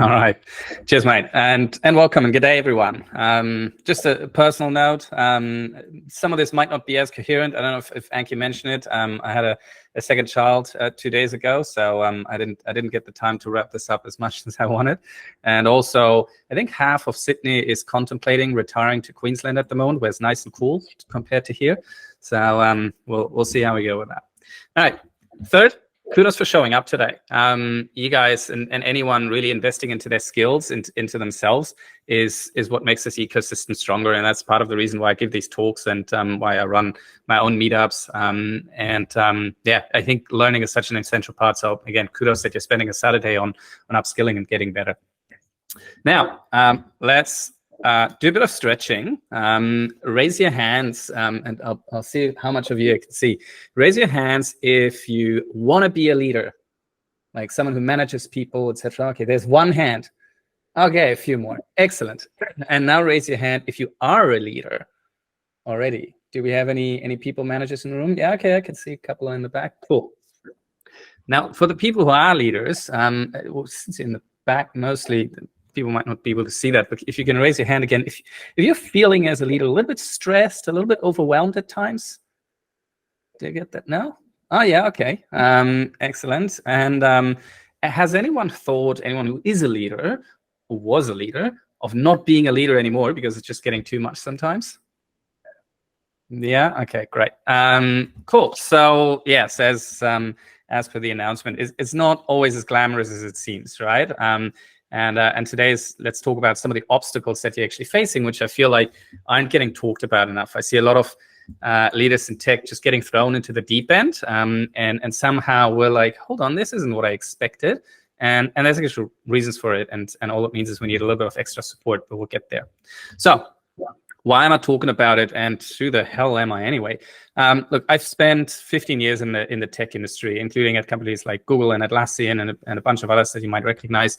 All right. Cheers, mate. And welcome and good day, everyone. Just a personal note. Some of this might not be as coherent. I don't know if Anki mentioned it. I had a second child 2 days ago, so I didn't get the time to wrap this up as much as I wanted. And also, I think half of Sydney is contemplating retiring to Queensland at the moment, where it's nice and cool compared to here. So we'll see how we go with that. All right. Third, kudos for showing up today. You guys and anyone really investing into their skills, into themselves, is what makes this ecosystem stronger. And that's part of the reason why I give these talks and why I run my own meetups. Yeah, I think learning is such an essential part. So again, kudos that you're spending a Saturday on upskilling and getting better. Now, let's do a bit of stretching. Raise your hands, and I'll see how much of you I can see. Raise your hands if you want to be a leader, like someone who manages people, etc. Okay, there's one hand. Okay, a few more. Excellent. And now raise your hand if you are a leader already. Do we have any people managers in the room? Yeah, okay, I can see a couple in the back. Cool. Now, for the people who are leaders, since in the back mostly, people might not be able to see that, but if you can raise your hand again, if you're feeling as a leader a little bit stressed, a little bit overwhelmed at times. Do you get that? No? Oh, yeah, okay. Excellent. And has anyone who is a leader, or was a leader, of not being a leader anymore because it's just getting too much sometimes? Yeah, okay, great. Cool. So yes, as per the announcement, it's not always as glamorous as it seems, right? And let's talk about some of the obstacles that you're actually facing, which I feel like aren't getting talked about enough. I see a lot of leaders in tech just getting thrown into the deep end, and somehow we're like, hold on, this isn't what I expected. And there's actually reasons for it, and all it means is we need a little bit of extra support, but we'll get there. So why am I talking about it, and who the hell am I anyway? Look, I've spent 15 years in the tech industry, including at companies like Google and Atlassian and a bunch of others that you might recognize.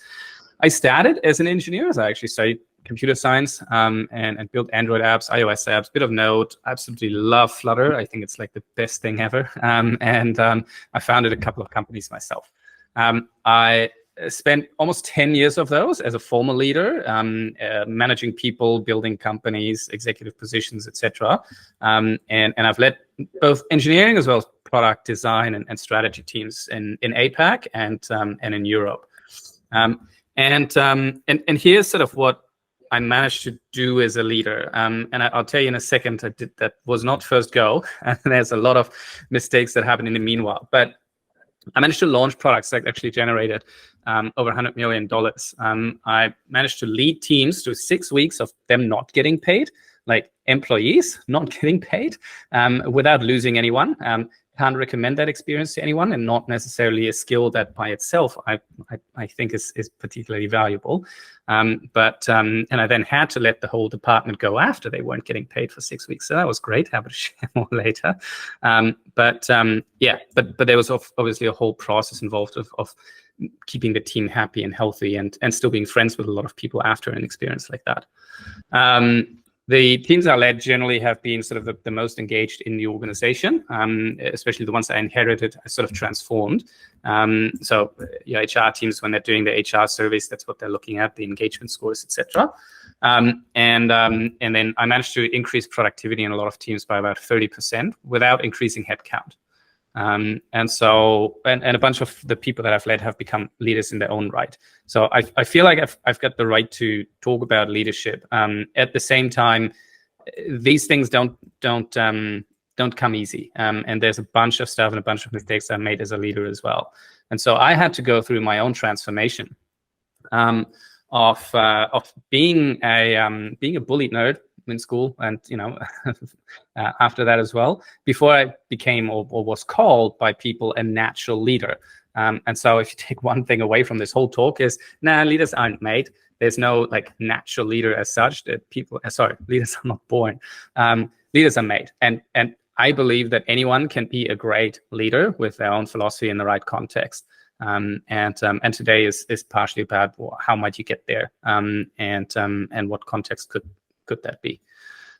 I started as an engineer, as I actually studied computer science and built Android apps, iOS apps, bit of Node. Absolutely love Flutter. I think it's like the best thing ever. I founded a couple of companies myself. I spent almost 10 years of those as a former leader, managing people, building companies, executive positions, etc. And I've led both engineering as well as product design and strategy teams in APAC and in Europe. And here's sort of what I managed to do as a leader. And I'll tell you in a second, that was not first go. And there's a lot of mistakes that happened in the meanwhile. But I managed to launch products that actually generated over $100 million. I managed to lead teams through 6 weeks of them not getting paid, like employees not getting paid, without losing anyone. Can't recommend that experience to anyone, and not necessarily a skill that by itself I think is particularly valuable. And I then had to let the whole department go after they weren't getting paid for 6 weeks. So that was great. Happy to share more later. But there was obviously a whole process involved of keeping the team happy and healthy and still being friends with a lot of people after an experience like that. The teams I led generally have been sort of the most engaged in the organization, especially the ones I inherited, I sort of transformed. So your HR teams, when they're doing the HR surveys, that's what they're looking at, the engagement scores, etc. And then I managed to increase productivity in a lot of teams by about 30% without increasing headcount. And a bunch of the people that I've led have become leaders in their own right. So I feel like I've got the right to talk about leadership. At the same time, these things don't come easy. And there's a bunch of stuff and a bunch of mistakes I made as a leader as well. And so I had to go through my own transformation of being a bullied nerd in school, and after that as well, before I became or was called by people a natural leader. And so if you take one thing away from this whole talk is, leaders aren't made. There's no like natural leader as such. That leaders are not born. Leaders are made, and I believe that anyone can be a great leader with their own philosophy in the right context. And today is partially about how might you get there, and what context could that be.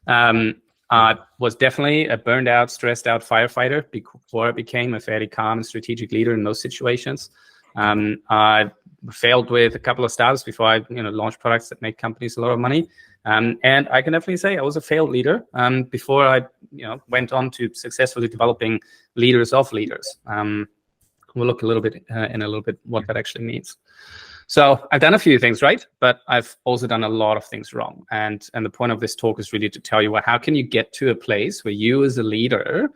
I was definitely a burned out, stressed out firefighter before I became a fairly calm and strategic leader in most situations. I failed with a couple of startups before I launched products that make companies a lot of money. And I can definitely say I was a failed leader before I went on to successfully developing leaders of leaders. We'll look a little bit in a little bit what that actually means. So I've done a few things right, but I've also done a lot of things wrong. And the point of this talk is really to tell you how can you get to a place where you as a leader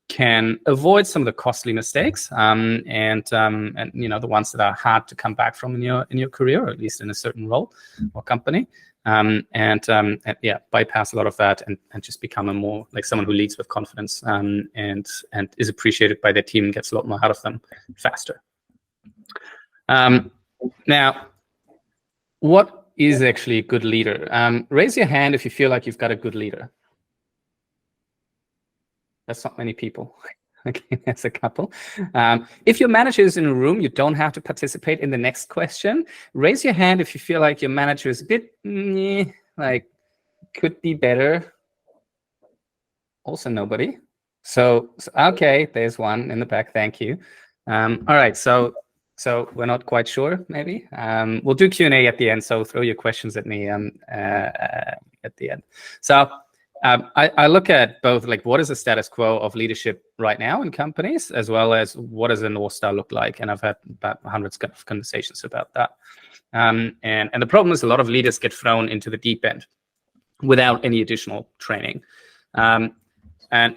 can avoid some of the costly mistakes and the ones that are hard to come back from in your career, or at least in a certain role or company, and bypass a lot of that and just become a more like someone who leads with confidence and is appreciated by their team and gets a lot more out of them faster. Now, what is actually a good leader? Raise your hand if you feel like you've got a good leader. That's not many people. Okay, that's a couple. If your manager is in a room, you don't have to participate in the next question. Raise your hand if you feel like your manager is a bit, like, could be better. Also nobody. So okay, there's one in the back. Thank you. All right, so we're not quite sure, maybe. We'll do Q&A at the end, so throw your questions at me at the end. So I look at both, like, what is the status quo of leadership right now in companies, as well as what does a North Star look like? And I've had about hundreds of conversations about that. And the problem is a lot of leaders get thrown into the deep end without any additional training. And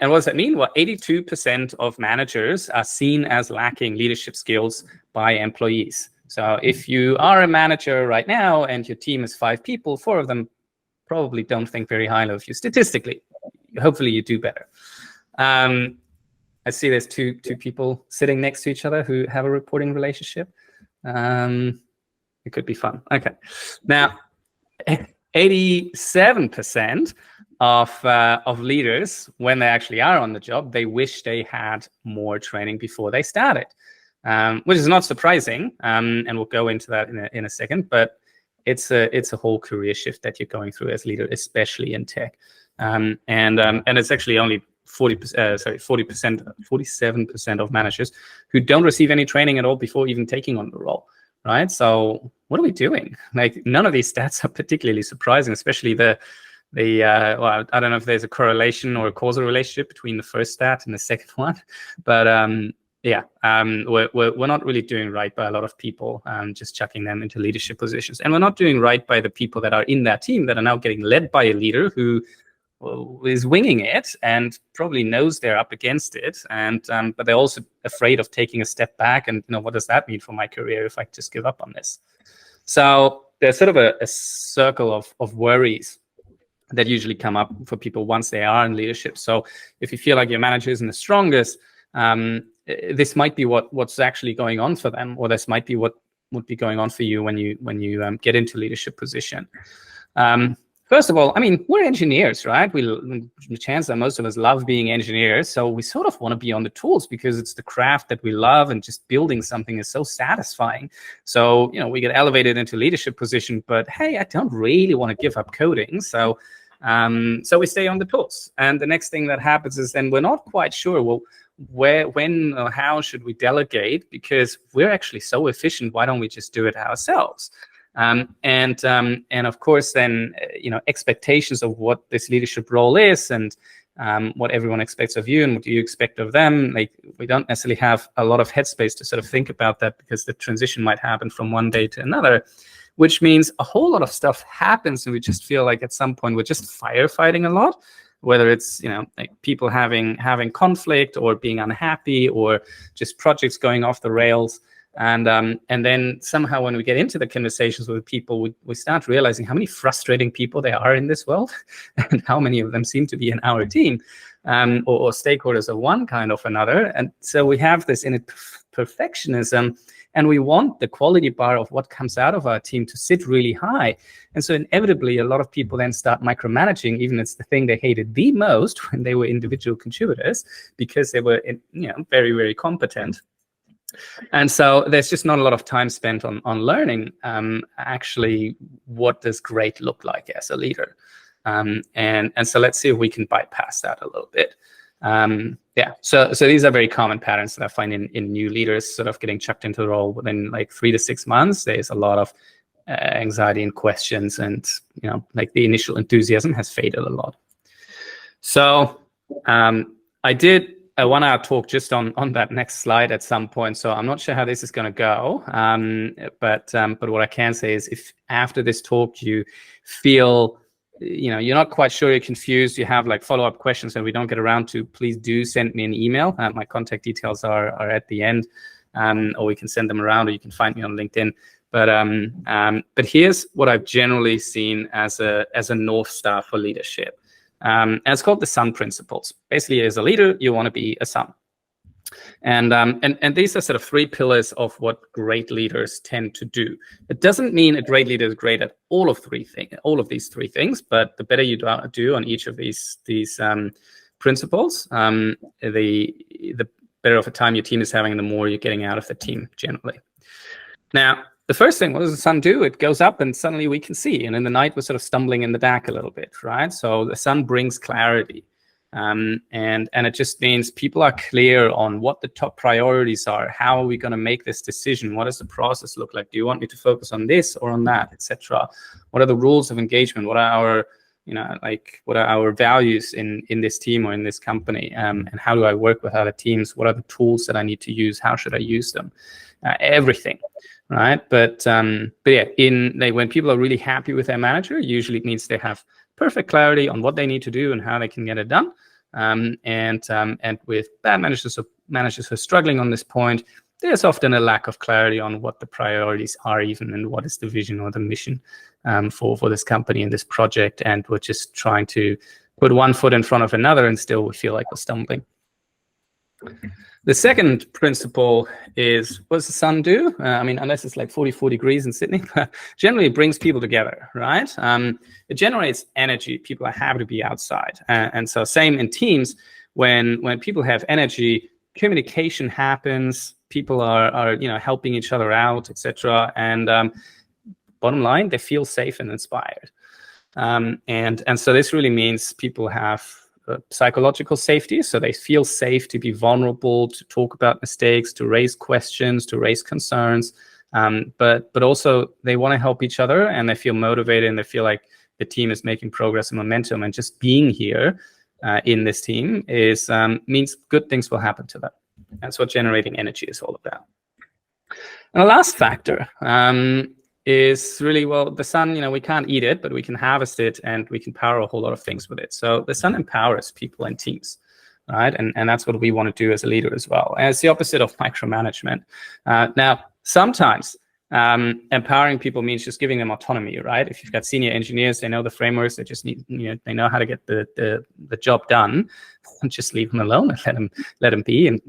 what does that mean? Well, 82% of managers are seen as lacking leadership skills by employees. So if you are a manager right now and your team is 5 people, 4 of them probably don't think very highly of you statistically. Hopefully you do better. I see there's two people sitting next to each other who have a reporting relationship. It could be fun. Okay. Now, 87% of leaders, when they actually are on the job, they wish they had more training before they started, which is not surprising. And we'll go into that in a second. But it's a whole career shift that you're going through as a leader, especially in tech. And it's actually only 47% of managers who don't receive any training at all before even taking on the role, right? So what are we doing? Like, none of these stats are particularly surprising, especially well, I don't know if there's a correlation or a causal relationship between the first stat and the second one, but we're not really doing right by a lot of people, just chucking them into leadership positions. And we're not doing right by the people that are in that team that are now getting led by a leader who is winging it and probably knows they're up against it. And but they're also afraid of taking a step back. And what does that mean for my career if I just give up on this? So there's sort of a circle of worries that usually come up for people once they are in leadership. So if you feel like your manager isn't the strongest, this might be what's actually going on for them, or this might be what would be going on for you when you get into leadership position. First of all, I mean, we're engineers, right? The chance that most of us love being engineers, so we sort of want to be on the tools because it's the craft that we love, and just building something is so satisfying. So we get elevated into leadership position, but hey, I don't really want to give up coding, so we stay on the tools. And the next thing that happens is then we're not quite sure, well, where, when, or how should we delegate? Because we're actually so efficient, why don't we just do it ourselves? And of course, then expectations of what this leadership role is, and what everyone expects of you, and what you expect of them. Like, we don't necessarily have a lot of headspace to sort of think about that, because the transition might happen from one day to another, which means a whole lot of stuff happens, and we just feel like at some point we're just firefighting a lot. Whether it's like people having conflict, or being unhappy, or just projects going off the rails. And then somehow when we get into the conversations with people, we start realizing how many frustrating people there are in this world, and how many of them seem to be in our team, or stakeholders of one kind or another. And so we have this innate perfectionism, and we want the quality bar of what comes out of our team to sit really high. And so inevitably, a lot of people then start micromanaging, even it's the thing they hated the most when they were individual contributors, because they were very, very competent. And so there's just not a lot of time spent on learning actually what does great look like as a leader. And so let's see if we can bypass that a little bit. Yeah, so these are very common patterns that I find in new leaders sort of getting chucked into the role within like 3 to 6 months. There's a lot of anxiety and questions, and like the initial enthusiasm has faded a lot. So I did a 1 hour talk just on that next slide at some point. So I'm not sure how this is going to go. But what I can say is, if after this talk you feel you're not quite sure, you're confused, you have like follow-up questions and we don't get around to, please do send me an email. My contact details are at the end, or we can send them around, or you can find me on LinkedIn. But here's what I've generally seen as a North Star for leadership. And it's called the Sun Principles. Basically, as a leader, you want to be a sun. And these are sort of 3 pillars of what great leaders tend to do. It doesn't mean a great leader is great at all of these 3 things, but the better you do on each of these principles, the better of a time your team is having, the more you're getting out of the team generally. Now, the first thing, what does the sun do? It goes up and suddenly we can see. And in the night, we're sort of stumbling in the dark a little bit, right? So the sun brings clarity. And it just means people are clear on what the top priorities are. How are we going to make this decision? What does the process look like? Do you want me to focus on this or on that, etc.? What are the rules of engagement? What are our values in this team or in this company? And how do I work with other teams? What are the tools that I need to use? How should I use them? Everything, right? But yeah, when people are really happy with their manager, usually it means they have perfect clarity on what they need to do and how they can get it done. And with bad managers or managers who are struggling on this point, there's often a lack of clarity on what the priorities are even, and what is the vision or the mission for this company and this project. And we're just trying to put one foot in front of another, and still we feel like we're stumbling. The second principle is, what does the sun do? Unless it's like 44 degrees in Sydney, generally it brings people together, right? It generates energy. People are happy to be outside. And so same in teams, when people have energy, communication happens, people are helping each other out, etc. And bottom line, they feel safe and inspired. And so this really means people have psychological safety, so they feel safe to be vulnerable, to talk about mistakes, to raise questions, to raise concerns, but also they want to help each other, and they feel motivated, and they feel like the team is making progress and momentum, and just being here in this team means good things will happen to them. That's what generating energy is all about. And the last factor is really, the sun, we can't eat it, but we can harvest it, and we can power a whole lot of things with it. So the sun empowers people and teams, right? And that's what we want to do as a leader as well. And it's the opposite of micromanagement. Now, sometimes empowering people means just giving them autonomy, right? If you've got senior engineers, they know the frameworks, they just need, they know how to get the job done. Just leave them alone and let them be, and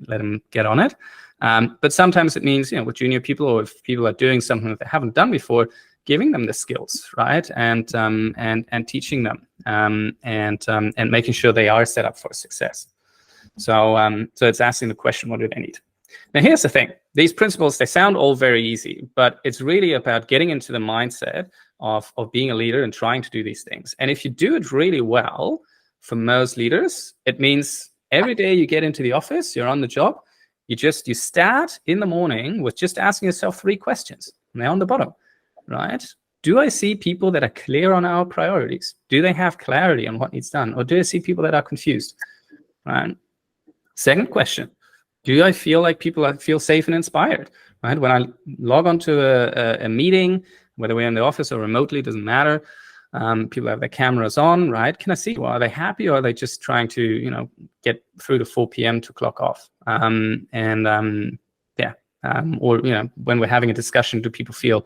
let them get on it. But sometimes it means, with junior people, or if people are doing something that they haven't done before, giving them the skills, right, and teaching them, and making sure they are set up for success. So it's asking the question, what do they need? Now, here's the thing: these principles, they sound all very easy, but it's really about getting into the mindset of being a leader and trying to do these things. And if you do it really well, for most leaders, it means every day you get into the office, you're on the job. You start in the morning with just asking yourself 3 questions. And they're on the bottom, right? Do I see people that are clear on our priorities? Do they have clarity on what needs done? Or do I see people that are confused, right? Second question, do I feel like people feel safe and inspired, right? When I log onto a meeting, whether we're in the office or remotely, doesn't matter. People have their cameras on, right? Can I see, are they happy, or are they just trying to, get through to 4 p.m. to clock off? Or when we're having a discussion, do people feel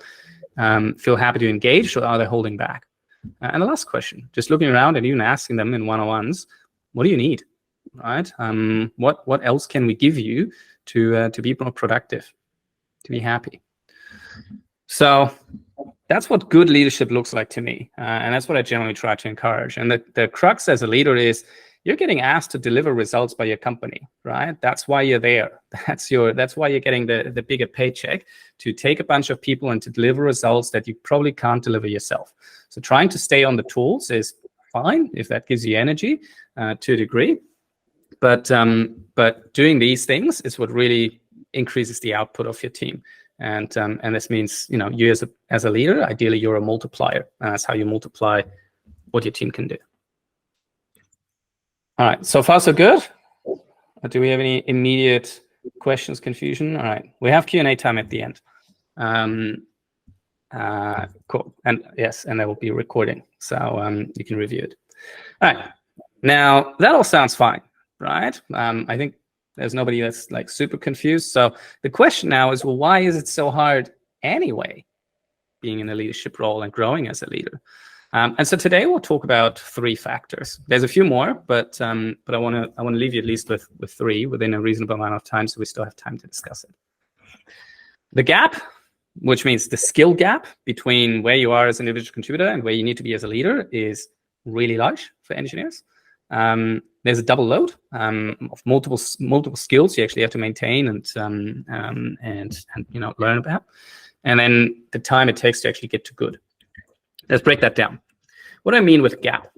happy to engage, or are they holding back? And the last question, just looking around and even asking them in one-on-ones, what do you need, right? What else can we give you to be more productive, to be happy? So that's what good leadership looks like to me. And that's what I generally try to encourage. And the crux as a leader is, you're getting asked to deliver results by your company, right? That's why you're there. That's why you're getting the bigger paycheck, to take a bunch of people and to deliver results that you probably can't deliver yourself. So trying to stay on the tools is fine if that gives you energy to a degree. But doing these things is what really increases the output of your team. And this means, you as a leader, ideally you're a multiplier. And that's how you multiply what your team can do. All right, so far so good. Do we have any immediate questions, confusion? All right, we have Q&A time at the end. Cool, and yes, and there will be a recording, so you can review it. All right, now that all sounds fine, right? I think there's nobody that's like super confused. So the question now is, well, why is it so hard anyway, being in a leadership role and growing as a leader? And so today we'll talk about 3 factors. There's a few more, but I want to leave you at least with 3 within a reasonable amount of time, so we still have time to discuss it. The gap, which means the skill gap between where you are as an individual contributor and where you need to be as a leader, is really large for engineers. There's a double load of multiple skills you actually have to maintain and learn about, and then the time it takes to actually get to good. Let's break that down. What do I mean with gap?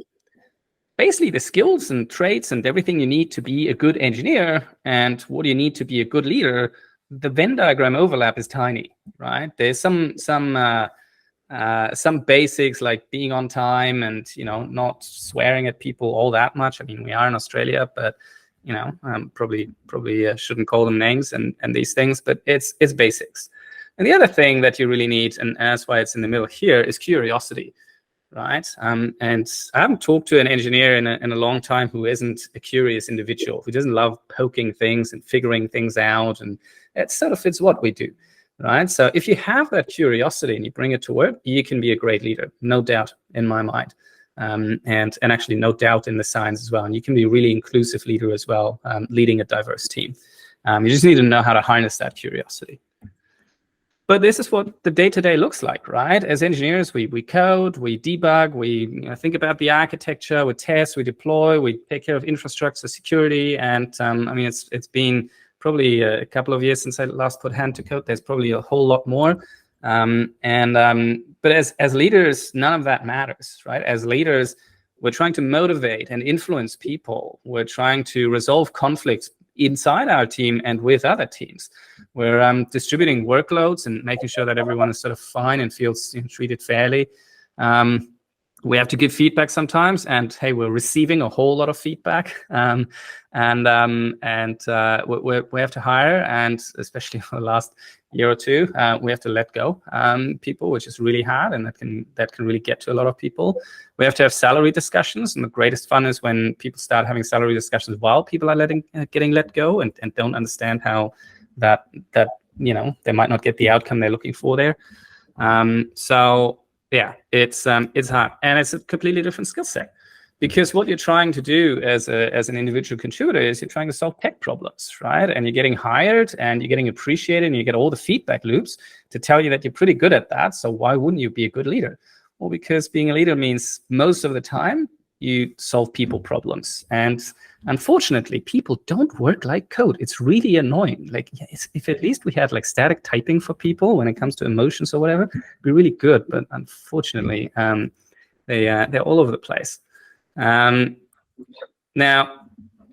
Basically, the skills and traits and everything you need to be a good engineer and what you need to be a good leader, the Venn diagram overlap is tiny, right? There's some basics like being on time and not swearing at people all that much. I mean, we are in Australia, but probably shouldn't call them names and these things, but it's basics. And the other thing that you really need, and that's why it's in the middle here, is curiosity, right? And I haven't talked to an engineer in a long time who isn't a curious individual, who doesn't love poking things and figuring things out, and it sort of fits what we do. Right. So if you have that curiosity and you bring it to work, you can be a great leader, no doubt in my mind. And actually no doubt in the science as well. And you can be a really inclusive leader as well, leading a diverse team. You just need to know how to harness that curiosity. But this is what the day-to-day looks like, right? As engineers, we code, we debug, we think about the architecture, we test, we deploy, we take care of infrastructure security. And I mean, it's been probably a couple of years since I last put hand to code. There's probably a whole lot more. But as leaders, none of that matters, right? As leaders, we're trying to motivate and influence people. We're trying to resolve conflicts inside our team and with other teams. We're distributing workloads and making sure that everyone is sort of fine and feels treated fairly. We have to give feedback sometimes, and hey, we're receiving a whole lot of feedback, and we have to hire, and especially for the last year or two, we have to let go people, which is really hard, and that can really get to a lot of people. We have to have salary discussions, and the greatest fun is when people start having salary discussions while people are getting let go and don't understand how that they might not get the outcome they're looking for there. So yeah, it's hard, and it's a completely different skill set, because what you're trying to do as an individual contributor is you're trying to solve tech problems, right? And you're getting hired, and you're getting appreciated, and you get all the feedback loops to tell you that you're pretty good at that. So why wouldn't you be a good leader? Well, because being a leader means most of the time you solve people problems, and unfortunately, people don't work like code. It's really annoying. Like, if at least we had like static typing for people when it comes to emotions or whatever, it'd be really good. But unfortunately, they're all over the place. Now,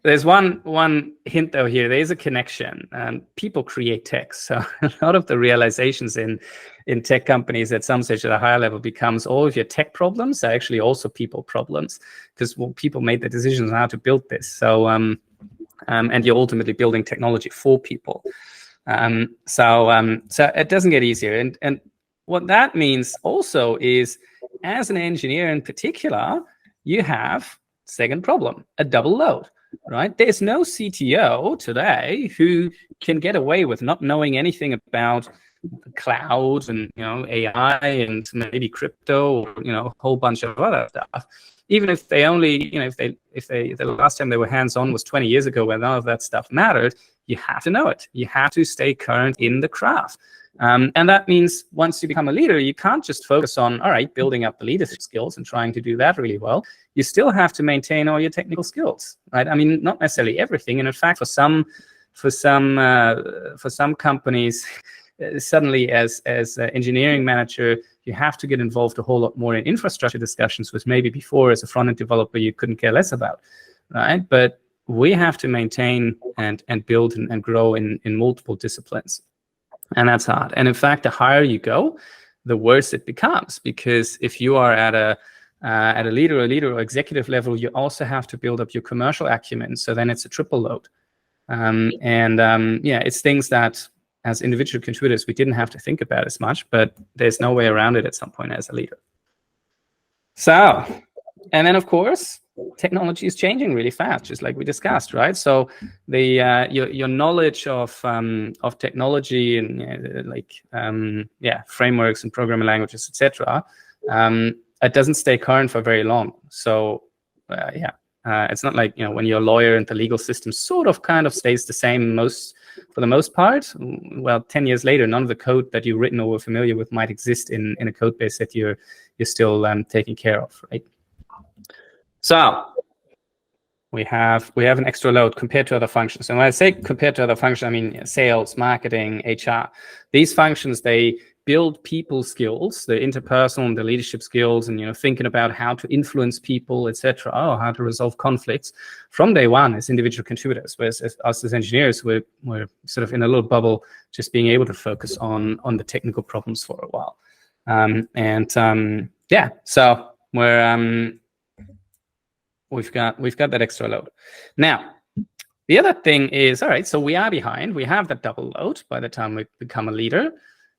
there's one hint though here. There is a connection. People create tech, so a lot of the realizations in tech companies at some stage at a higher level becomes all of your tech problems are actually also people problems, because people made the decisions on how to build this. So and you're ultimately building technology for people. So it doesn't get easier. And what that means also is, as an engineer in particular, you have second problem, a double load. Right? There's no CTO today who can get away with not knowing anything about cloud and AI and maybe crypto or a whole bunch of other stuff. Even if they only if the last time they were hands-on was 20 years ago, when none of that stuff mattered, you have to know it. You have to stay current in the craft. And that means once you become a leader, you can't just focus on, all right, building up the leadership skills and trying to do that really well. You still have to maintain all your technical skills, right? I mean, not necessarily everything. And in fact, for some companies, suddenly as an engineering manager, you have to get involved a whole lot more in infrastructure discussions, which maybe before as a front-end developer you couldn't care less about, right? But we have to maintain and build and grow in multiple disciplines. And that's hard. And in fact, the higher you go, the worse it becomes, because if you are at a leader or executive level, you also have to build up your commercial acumen. So then it's a triple load. It's things that as individual contributors, we didn't have to think about as much, but there's no way around it at some point as a leader. So, and then of course, technology is changing really fast, just like we discussed, right? So the your knowledge of technology and frameworks and programming languages, etc., it doesn't stay current for very long. So it's not like, when you're a lawyer and the legal system sort of kind of stays the same for the most part. Well, 10 years later, none of the code that you've written or were familiar with might exist in a code base that you're still taking care of, right? So we have an extra load compared to other functions. And when I say compared to other functions, I mean sales, marketing, HR. These functions, they build people skills, the interpersonal and the leadership skills, and thinking about how to influence people, etc., or how to resolve conflicts from day one as individual contributors. Whereas us as engineers, we're sort of in a little bubble, just being able to focus on the technical problems for a while. So we've got that extra load. Now, the other thing is, all right, so we are behind. We have that double load by the time we become a leader.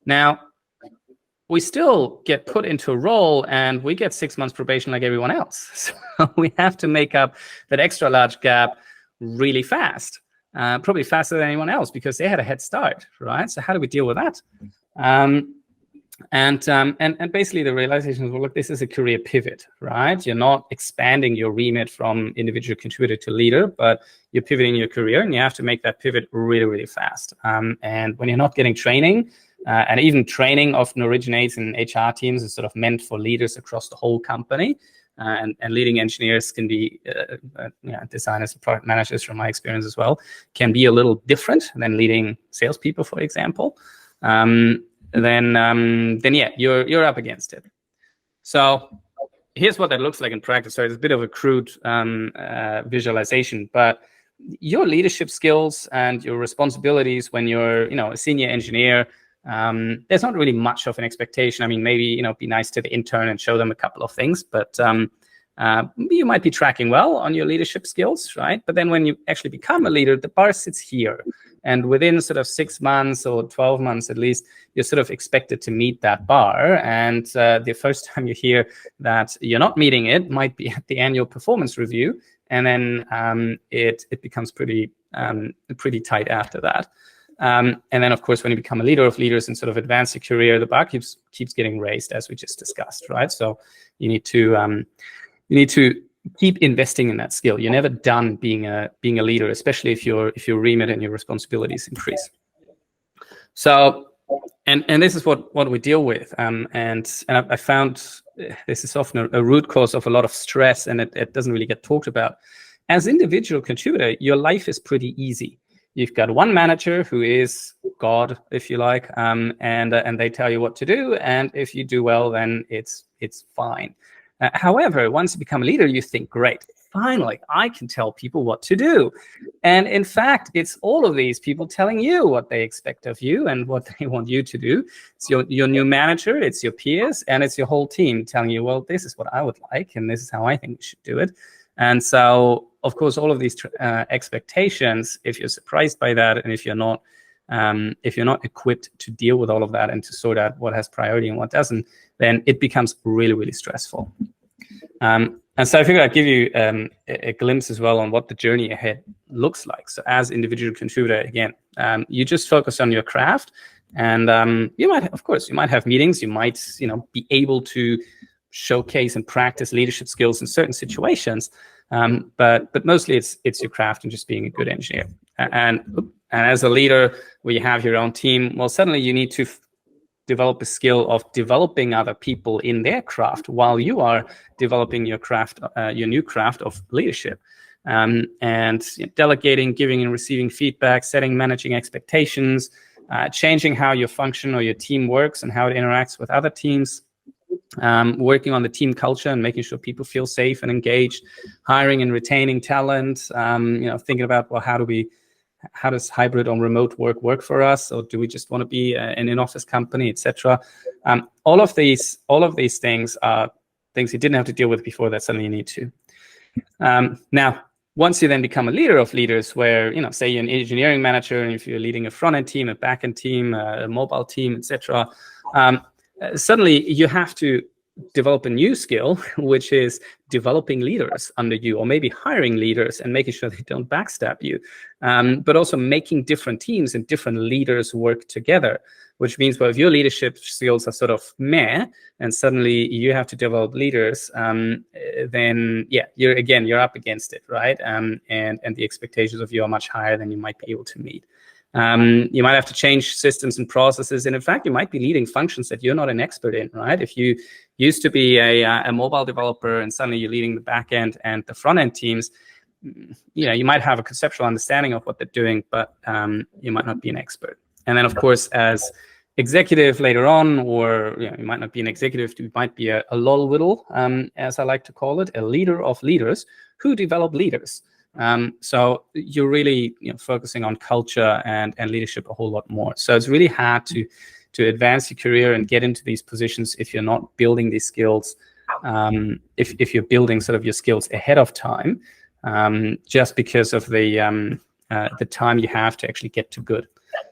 Now, we still get put into a role and we get 6 months probation like everyone else. So we have to make up that extra large gap really fast, probably faster than anyone else because they had a head start, right? So how do we deal with that? And basically the realization is, well, look, this is a career pivot, right? You're not expanding your remit from individual contributor to leader, but you're pivoting your career, and you have to make that pivot really, really fast. And when you're not getting training, and even training often originates in HR teams, is sort of meant for leaders across the whole company. And leading engineers can be, designers and product managers, from my experience as well, can be a little different than leading salespeople, for example. Then you're up against it. So here's what that looks like in practice. So it's a bit of a crude visualization, but your leadership skills and your responsibilities when you're, a senior engineer, there's not really much of an expectation. I mean, maybe, be nice to the intern and show them a couple of things, but you might be tracking well on your leadership skills, right? But then when you actually become a leader, the bar sits here. And within sort of 6 months or 12 months, at least, you're sort of expected to meet that bar. And the first time you hear that you're not meeting it might be at the annual performance review. And then it becomes pretty tight after that. And then, of course, when you become a leader of leaders and sort of advance your career, the bar keeps getting raised, as we just discussed, right? So you need to keep investing in that skill. You're never done being a leader, especially if your remit and your responsibilities increase. So, and this is what we deal with. And I found this is often a root cause of a lot of stress, and it doesn't really get talked about. As individual contributor, your life is pretty easy. You've got one manager who is God, if you like, and they tell you what to do. And if you do well, then it's fine. However, once you become a leader, you think, great, finally, I can tell people what to do. And in fact, it's all of these people telling you what they expect of you and what they want you to do. It's your new manager, it's your peers, and it's your whole team telling you, well, this is what I would like, and this is how I think we should do it. And so, of course, all of these expectations, if you're surprised by that, and if you're not equipped to deal with all of that and to sort out what has priority and what doesn't, then it becomes really, really stressful. And so I figured I'd give you a glimpse as well on what the journey ahead looks like. So as individual contributor, again, you just focus on your craft, and you might have meetings. You might, be able to showcase and practice leadership skills in certain situations, but mostly it's your craft and just being a good engineer. And as a leader, where you have your own team, well, suddenly you need to develop a skill of developing other people in their craft while you are developing your craft, your new craft of leadership. And delegating, giving and receiving feedback, managing expectations, changing how your function or your team works and how it interacts with other teams. working on the team culture and making sure people feel safe and engaged, hiring and retaining talent, thinking about, well, how does hybrid or remote work for us, or do we just want to be an in-office company, etc. All of these things are things you didn't have to deal with before that suddenly you need to. Now, once you then become a leader of leaders, where, say you're an engineering manager, and if you're leading a front-end team, a back-end team, a mobile team, etc., suddenly you have to develop a new skill, which is developing leaders under you, or maybe hiring leaders and making sure they don't backstab you, but also making different teams and different leaders work together, which means, well, if your leadership skills are sort of meh, and suddenly you have to develop leaders, then yeah, you're up against it, right? And the expectations of you are much higher than you might be able to meet. You might have to change systems and processes, and in fact, you might be leading functions that you're not an expert in, right? If you used to be a mobile developer and suddenly you're leading the back end and the front end teams, you might have a conceptual understanding of what they're doing, but you might not be an expert. And then, of course, as executive later on, or you might not be an executive, you might be a lolwiddle, as I like to call it, a leader of leaders who develop leaders. So you're really focusing on culture and leadership a whole lot more. So it's really hard to advance your career and get into these positions if you're not building these skills, if you're building sort of your skills ahead of time, just because of the time you have to actually get to good,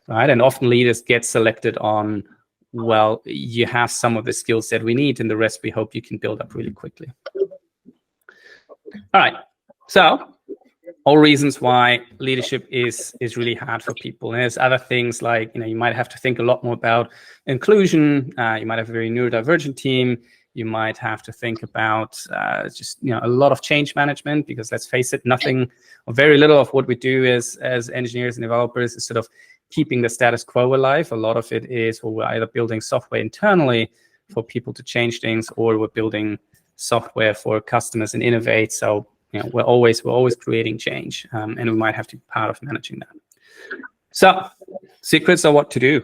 right? And often leaders get selected on, well, you have some of the skills that we need, and the rest we hope you can build up really quickly. All right, so all reasons why leadership is really hard for people. And there's other things like, you might have to think a lot more about inclusion. You might have a very neurodivergent team. You might have to think about just a lot of change management, because let's face it, nothing or very little of what we do as engineers and developers is sort of keeping the status quo alive. A lot of it is, well, we're either building software internally for people to change things, or we're building software for customers and innovate. So we're always creating change, and we might have to be part of managing that. So, secrets are what to do.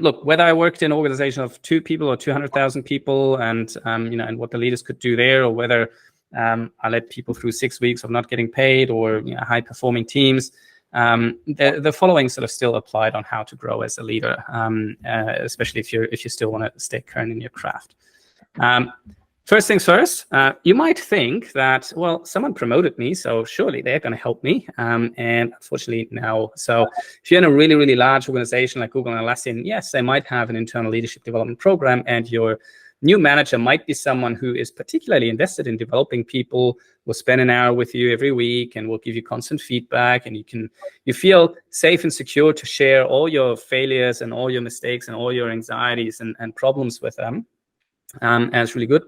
Look, whether I worked in an organization of 2 people or 200,000 people, and and what the leaders could do there, or whether I led people through 6 weeks of not getting paid, or high-performing teams, the following sort of still applied on how to grow as a leader, especially if you still want to stay current in your craft. First things first, you might think that, well, someone promoted me, so surely they're going to help me. And unfortunately, no. So if you're in a really, really large organization like Google and Atlassian, yes, they might have an internal leadership development program, and your new manager might be someone who is particularly invested in developing people, will spend an hour with you every week, and will give you constant feedback, and you feel safe and secure to share all your failures and all your mistakes and all your anxieties and problems with them. And it's really good.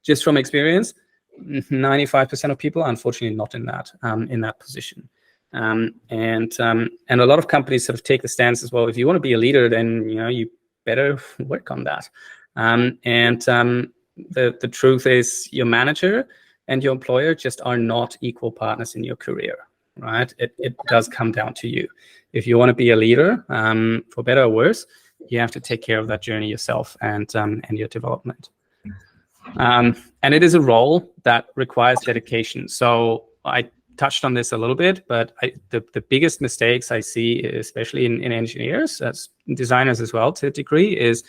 Just from experience, 95% of people are unfortunately not in that position. And a lot of companies sort of take the stance as well, if you want to be a leader, then you better work on that. The truth is, your manager and your employer just are not equal partners in your career, right? It does come down to you. If you want to be a leader, for better or worse, you have to take care of that journey yourself and your development. And it is a role that requires dedication. So I touched on this a little bit, but the biggest mistakes I see, especially in engineers, as designers as well to a degree, is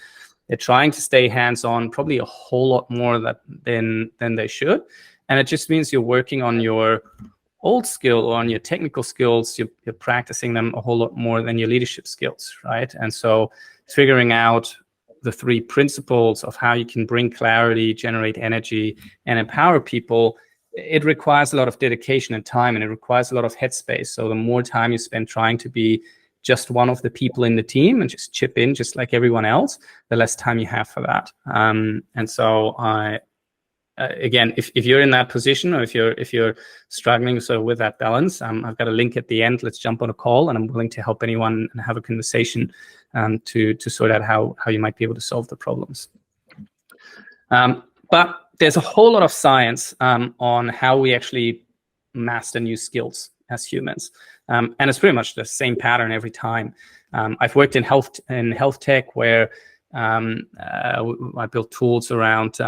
they're trying to stay hands-on probably a whole lot more than they should. And it just means you're working on your old skill or on your technical skills, you're practicing them a whole lot more than your leadership skills, right? And so figuring out the 3 principles of how you can bring clarity, generate energy, and empower people, it requires a lot of dedication and time, and it requires a lot of headspace. So the more time you spend trying to be just one of the people in the team and just chip in just like everyone else, the less time you have for that. And so again, if you're in that position, or if you're struggling with that balance, I've got a link at the end. Let's jump on a call, and I'm willing to help anyone and have a conversation to sort out how you might be able to solve the problems. But there's a whole lot of science on how we actually master new skills as humans, and it's pretty much the same pattern every time. I've worked in health tech, where I built tools around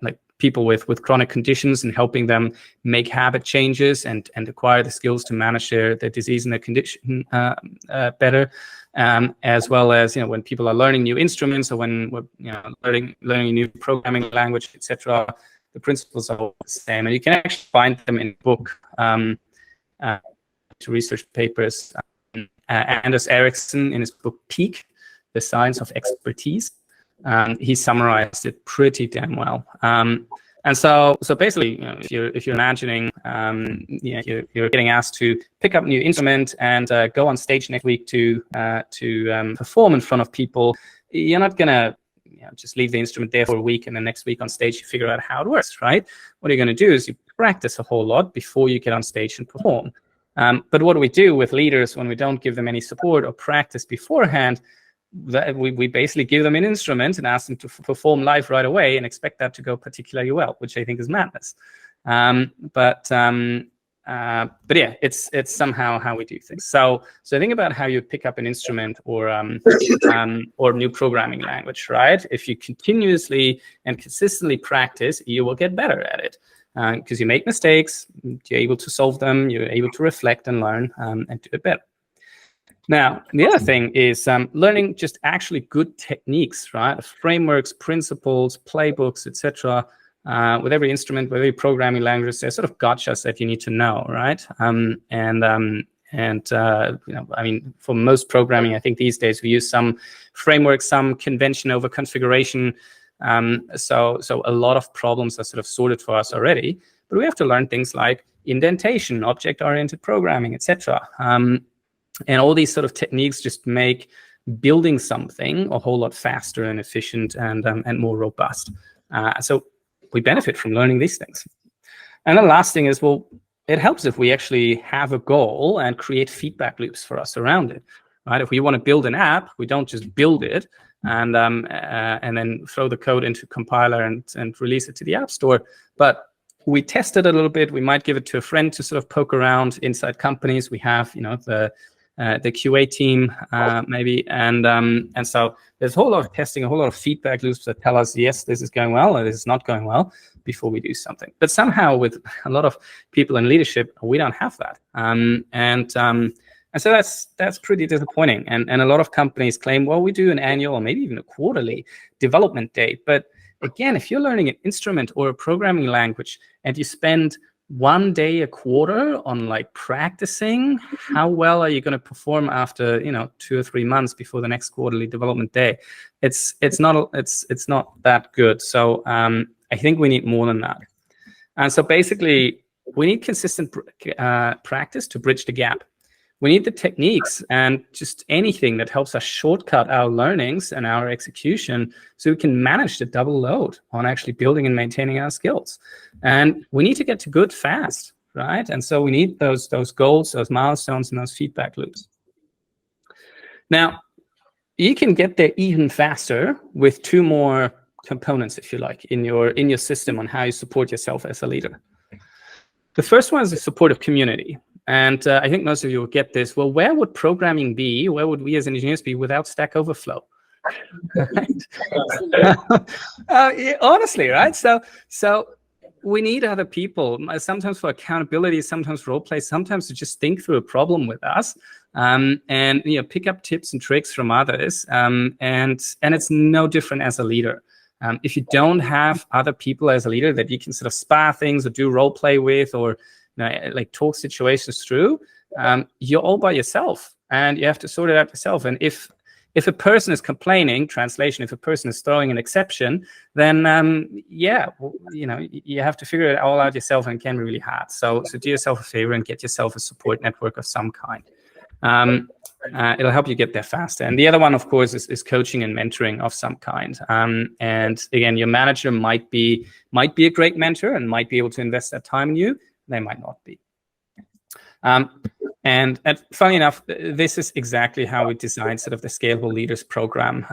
like people with chronic conditions and helping them make habit changes and acquire the skills to manage their disease and their condition better, as well as when people are learning new instruments or when we're learning a new programming language, etc. The principles are all the same, and you can actually find them in the book to research papers. Anders Ericsson, in his book Peak, The Science of Expertise, he summarized it pretty damn well. And so basically, if you're imagining, you're getting asked to pick up a new instrument and go on stage next week to perform in front of people, you're not gonna just leave the instrument there for a week and then next week on stage you figure out how it works, right? What you're going to do is you practice a whole lot before you get on stage and perform. But what do we do with leaders when we don't give them any support or practice beforehand? That we basically give them an instrument and ask them to perform live right away and expect that to go particularly well, which I think is madness. But yeah, it's somehow how we do things. So think about how you pick up an instrument or new programming language, right? If you continuously and consistently practice, you will get better at it because you make mistakes, you're able to solve them, you're able to reflect and learn and do it better. Now, the other thing is learning just actually good techniques, right? Frameworks, principles, playbooks, etc. With every instrument, with every programming language, there's sort of gotchas that you need to know, right? I mean, for most programming, I think these days we use some framework, some convention over configuration. So a lot of problems are sort of sorted for us already, but we have to learn things like indentation, object-oriented programming, etc. And all these sort of techniques just make building something a whole lot faster and efficient and more robust. So we benefit from learning these things. And the last thing is, well, it helps if we actually have a goal and create feedback loops for us around it, right? If we want to build an app, we don't just build it and then throw the code into compiler and release it to the App Store, but we test it a little bit. We might give it to a friend to sort of poke around inside companies. We have, the QA team maybe, and so there's a whole lot of testing, a whole lot of feedback loops that tell us, yes, this is going well or this is not going well before we do something. But somehow with a lot of people in leadership, we don't have that, and so that's pretty disappointing. And a lot of companies claim, well, we do an annual or maybe even a quarterly development day. But again, if you're learning an instrument or a programming language and you spend 1 day a quarter on like practicing, how well are you going to perform after 2 or 3 months before the next quarterly development day? It's not that good. So I think we need more than that. And so basically, we need consistent practice to bridge the gap. We need the techniques and just anything that helps us shortcut our learnings and our execution so we can manage the double load on actually building and maintaining our skills. And we need to get to good fast, right? And so we need those goals, those milestones, and those feedback loops. Now, you can get there even faster with 2 more components, if you like, in your system on how you support yourself as a leader. The first one is the supportive community. And I think most of you will get this. Well, where would programming be? Where would we as engineers be without Stack Overflow? Honestly, right? So we need other people, sometimes for accountability, sometimes role play, sometimes to just think through a problem with us, and pick up tips and tricks from others. And it's no different as a leader. If you don't have other people as a leader that you can sort of spar things or do role play with or like talk situations through, you're all by yourself and you have to sort it out yourself. And if a person is complaining, translation, if a person is throwing an exception, then you have to figure it all out yourself, and it can be really hard. So do yourself a favor and get yourself a support network of some kind. It'll help you get there faster. And the other one, of course, is coaching and mentoring of some kind. And again, your manager might be a great mentor and might be able to invest that time in you. They might not be. And funny enough, this is exactly how we designed sort of the Scalable Leaders program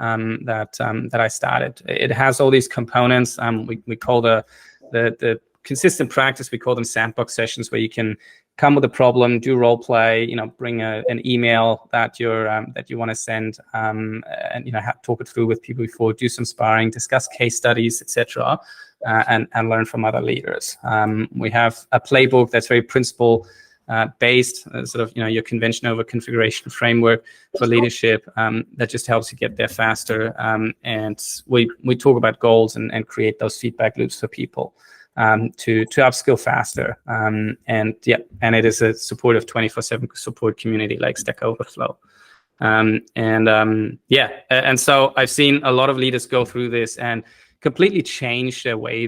that I started. It has all these components. We call the consistent practice, we call them sandbox sessions, where you can come with a problem, do role play, bring an email that you want to send, and talk it through with people before, do some sparring, discuss case studies, etc., and learn from other leaders. We have a playbook that's very principle based, your convention over configuration framework for leadership that just helps you get there faster. And we talk about goals and create those feedback loops for people to upskill faster. And it is a supportive 24/7 support community like Stack Overflow. And so I've seen a lot of leaders go through this and completely change their way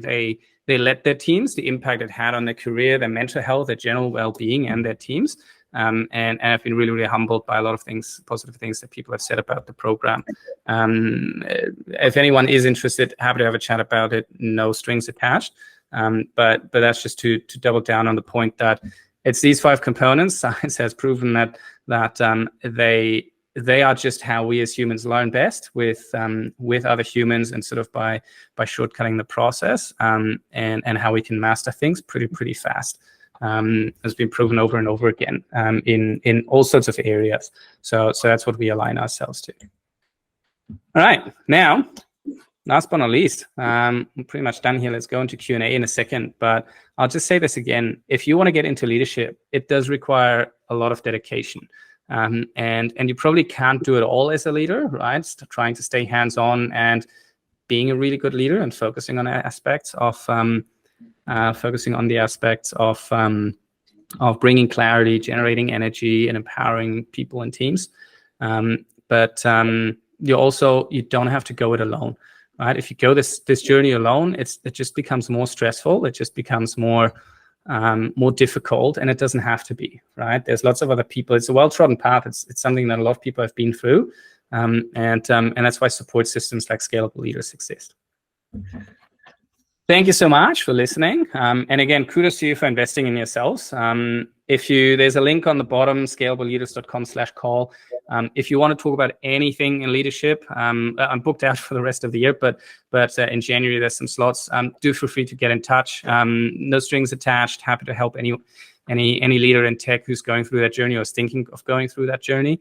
they led their teams, the impact it had on their career, their mental health, their general well-being, and their teams. And I've been really, really humbled by a lot of positive things that people have said about the program. If anyone is interested, happy to have a chat about it. No strings attached. But that's just to double down on the point that it's these 5 components. Science has proven that they are just how we as humans learn best with other humans, and sort of by shortcutting the process, and how we can master things pretty fast. Has been proven over and over again in all sorts of areas. So that's what we align ourselves to. All right, now, last but not least, I'm pretty much done here. Let's go into Q&A in a second, but I'll just say this again. If you want to get into leadership, it does require a lot of dedication. And you probably can't do it all as a leader, right? Trying to stay hands-on and being a really good leader and focusing on aspects of bringing clarity, generating energy, and empowering people and teams. But you don't have to go it alone, right? If you go this journey alone, it just becomes more stressful. It just becomes more difficult, and it doesn't have to be, right? There's lots of other people. It's a well-trodden path. It's something that a lot of people have been through, and that's why support systems like Scalable Leaders exist. Thank you so much for listening, and again, kudos to you for investing in yourselves. There's a link on the bottom, scalableleaders.com/call. If you want to talk about anything in leadership, I'm booked out for the rest of the year, but in January there's some slots. Do feel free to get in touch. No strings attached. Happy to help any leader in tech who's going through that journey or is thinking of going through that journey.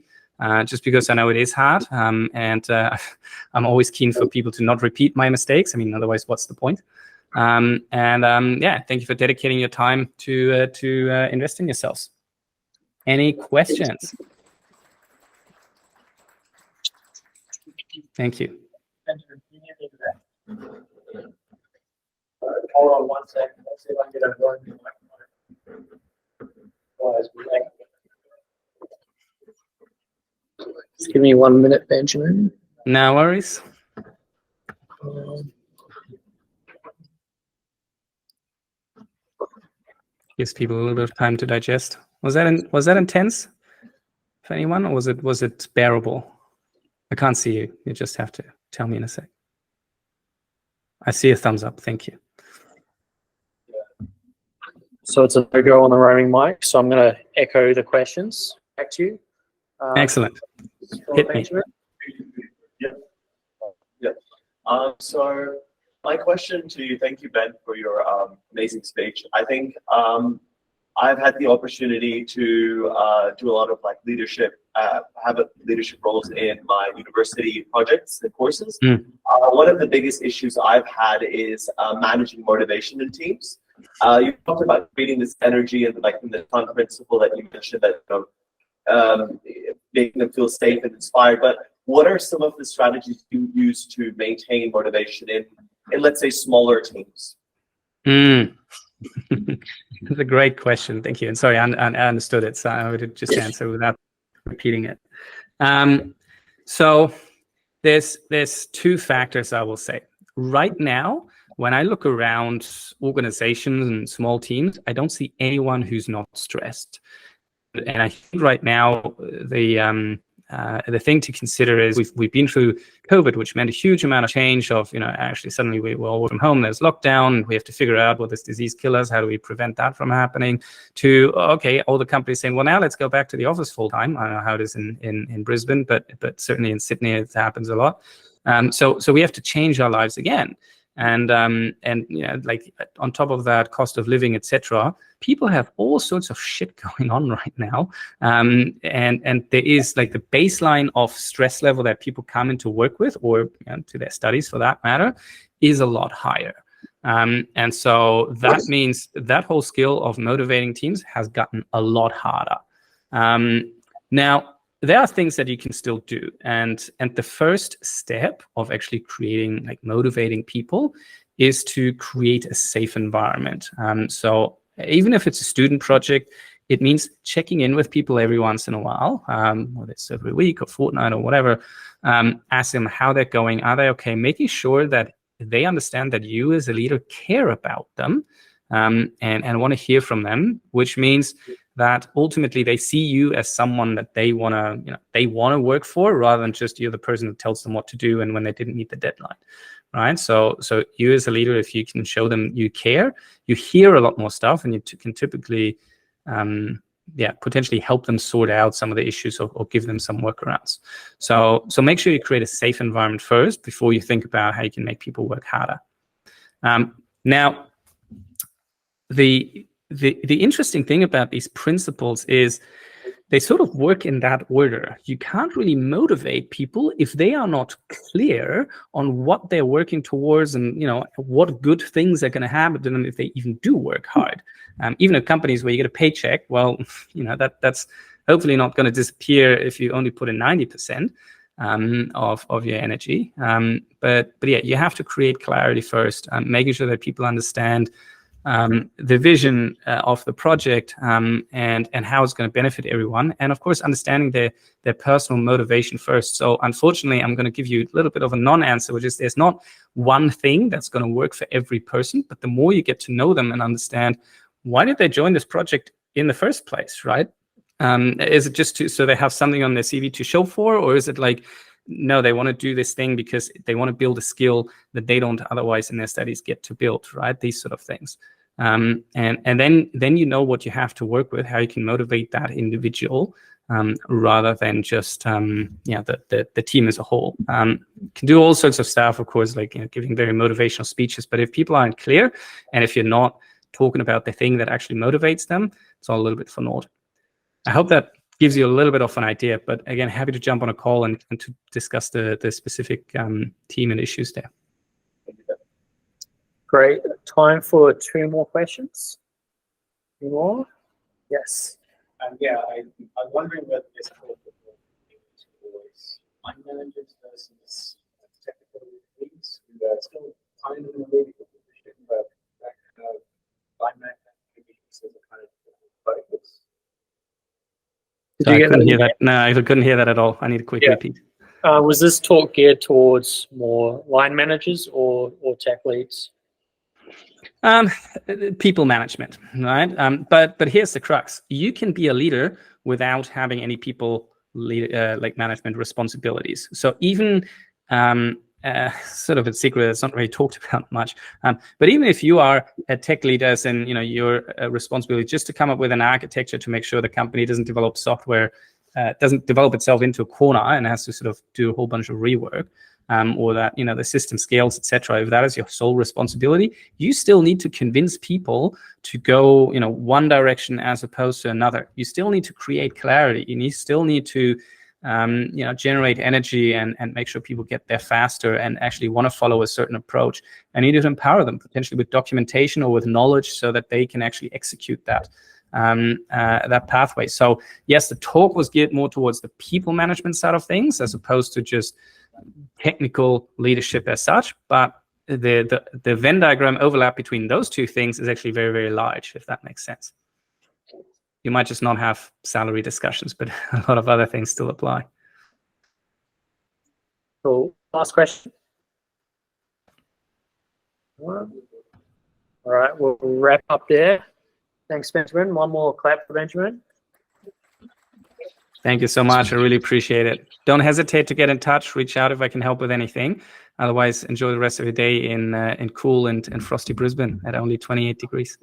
Just because I know it is hard, and I'm always keen for people to not repeat my mistakes. I mean, otherwise, what's the point? Thank you for dedicating your time to invest in yourselves. Any questions? Thank you. Hold on 1 second. Let's see if I can get a word. Just give me 1 minute, Benjamin. No worries. Gives people a little bit of time to digest. Was that intense for anyone, or was it bearable? I can't see you. You just have to tell me in a sec. I see a thumbs up. Thank you. So it's a no-go on the roaming mic. So I'm going to echo the questions back to you. Excellent. Hit me. Yeah. So my question to you, thank you, Ben, for your amazing speech. I think I've had the opportunity to do a lot of leadership, have leadership roles in my university projects and courses. One of the biggest issues I've had is managing motivation in teams. You talked about creating this energy and the fun principle that you mentioned, that making them feel safe and inspired. But what are some of the strategies you use to maintain motivation in let's say, smaller teams? That's a great question. Thank you. And sorry, I understood it, so I would just answer without repeating it. So there's 2 factors I will say. Right now, when I look around organizations and small teams, I don't see anyone who's not stressed. And I think right now the thing to consider is we've been through COVID, which meant a huge amount of change of, actually suddenly we're all from home, there's lockdown, we have to figure out what this disease kills, how do we prevent that from happening, to, okay, all the companies saying, well, now let's go back to the office full time. I don't know how it is in Brisbane, but certainly in Sydney it happens a lot. So we have to change our lives again. And like on top of that, cost of living, etc. People have all sorts of shit going on right now, and there is like the baseline of stress level that people come into work with, or to their studies for that matter, is a lot higher. And so that means that whole skill of motivating teams has gotten a lot harder. Now, there are things that you can still do. And the first step of actually creating, like motivating people, is to create a safe environment. So even if it's a student project, it means checking in with people every once in a while, whether it's every week or fortnight or whatever, ask them how they're going. Are they okay? Making sure that they understand that you as a leader care about them, and want to hear from them, which means that ultimately they see you as someone that they want to work for, rather than just you're the person that tells them what to do and when they didn't meet the deadline, right? So you as a leader, if you can show them you care, you hear a lot more stuff, and you can typically potentially help them sort out some of the issues, or give them some workarounds. So make sure you create a safe environment first before you think about how you can make people work harder. Now, the interesting thing about these principles is they sort of work in that order. You can't really motivate people if they are not clear on what they're working towards, and what good things are going to happen to them if they even do work hard. Even at companies where you get a paycheck, well, that's hopefully not going to disappear if you only put in 90% of your energy. But yeah, you have to create clarity first, making sure that people understand the vision of the project, and how it's going to benefit everyone, and of course understanding their personal motivation first. So unfortunately, I'm going to give you a little bit of a non-answer, which is there's not one thing that's going to work for every person, but the more you get to know them and understand why did they join this project in the first place, right? Is it just so they have something on their CV to show for, or is it like, no, they want to do this thing because they want to build a skill that they don't otherwise in their studies get to build, right? These sort of things. And then you know what you have to work with, how you can motivate that individual, rather than just the team as a whole. Can do all sorts of stuff, of course, like giving very motivational speeches. But if people aren't clear, and if you're not talking about the thing that actually motivates them, it's all a little bit for naught. I hope that gives you a little bit of an idea. But again, happy to jump on a call and to discuss the specific team and issues there. Great. Time for 2 more questions. 2 more? Yes. I'm wondering whether this towards line managers versus technical leads who are still kind of in a really good position, but that kind of line management is a kind of focus. I couldn't hear that. No, I couldn't hear that at all. I need a quick repeat. Was this talk geared towards more line managers or tech leads? People management, right? But here's the crux: you can be a leader without having any people like management responsibilities. So even sort of a secret that's not really talked about much, but even if you are a tech leader, as in your responsibility just to come up with an architecture to make sure the company doesn't develop software, doesn't develop itself into a corner and has to sort of do a whole bunch of rework. Or that the system scales, etc. If that is your sole responsibility, you still need to convince people to go one direction as opposed to another. You still need to create clarity. You still need to generate energy and make sure people get there faster and actually want to follow a certain approach. And you need to empower them potentially with documentation or with knowledge so that they can actually execute that pathway. So yes, the talk was geared more towards the people management side of things as opposed to just technical leadership as such, but the Venn diagram overlap between those two things is actually very, very large, if that makes sense. You might just not have salary discussions, but a lot of other things still apply. Cool. Last question. All right, we'll wrap up there. Thanks, Benjamin. One more clap for Benjamin. Thank you so much. I really appreciate it. Don't hesitate to get in touch. Reach out if I can help with anything. Otherwise, enjoy the rest of your day in cool and frosty Brisbane at only 28 degrees.